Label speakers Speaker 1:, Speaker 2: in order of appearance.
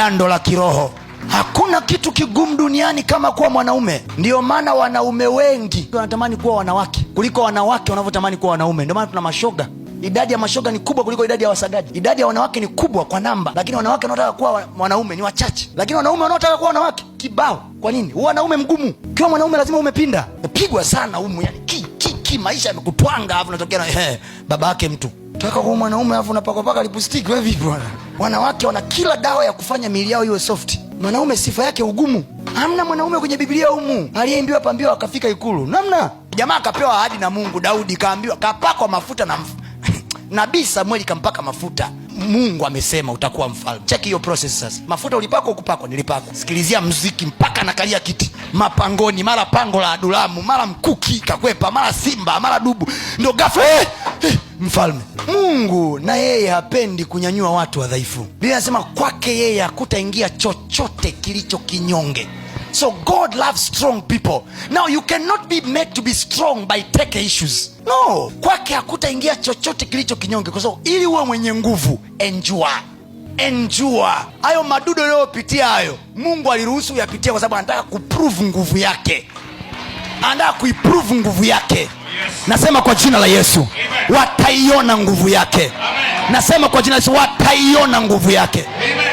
Speaker 1: gando la kiroho. Hakuna kitu kigumu duniani kama kuwa mwanaume. Ndio maana wanaume wengi wanatamani kuwa wanawake kuliko wanawake wanavyotamani kuwa wanaume. Ndio maana tuna mashoga. Idadi ya mashoga ni kubwa kuliko idadi ya wasagaji. Idadi ya wanawake ni kubwa kwa namba, lakini wanawake wanaotaka kuwa wanaume ni wachache. Lakini wanaume wanaotaka kuwa wanawake kibao. Kwa nini? Wanaume mgumu. Kiwa mwanaume lazima umepinda, upigwa sana umu, yani maisha yamekutwanga, alafu unatokea na baba yake mtu. Unataka kuwa mwanaume alafu unapaka lipstick, wewe vipi bwana? Wanawake wana kila dawa ya kufanya miili yao iwe soft. Mwanaume sifa yake ugumu. Hamna mwanaume kwenye Biblia humu aliyeimbiwa pambiwa akafika ikulu. Namna. Jamaa akapewa ahadi na Mungu. Daudi kaambiwa, kapakwa mafuta na Nabii Samueli kampaka mafuta. Mungu amesema utakuwa mfalme. Check hiyo process sasa. Mafuta ulipakwa ukupakwa? Nilipakwa. Sikilizia muziki mpaka nakalia kiti. Mapangoni, mara pango la Adulamu, mara mkuki kakwepa, mara simba, mara dubu. Ndio ghafla mfalme. Mungu na yeye hapendi kunyanyua watu wadhaifu. Biblia inasema kwake yeye hakutaingia chochote kilicho kinyonge. So God loves strong people. Now you cannot be made to be strong by take issues. No, kwake hakutaingia chochote kilicho kinyonge, kwa sababu ili uwe mwenye nguvu, endure. Hayo madudu yaliyopitia hayo, Mungu aliruhusu yapitie kwa sababu anataka kuprove nguvu yake. Anataka kuiprove nguvu yake. Yes. Nasema kwa jina la Yesu, wataiona nguvu yake. Amen. Nasema kwa jina la Yesu, wataiona nguvu yake. Amen.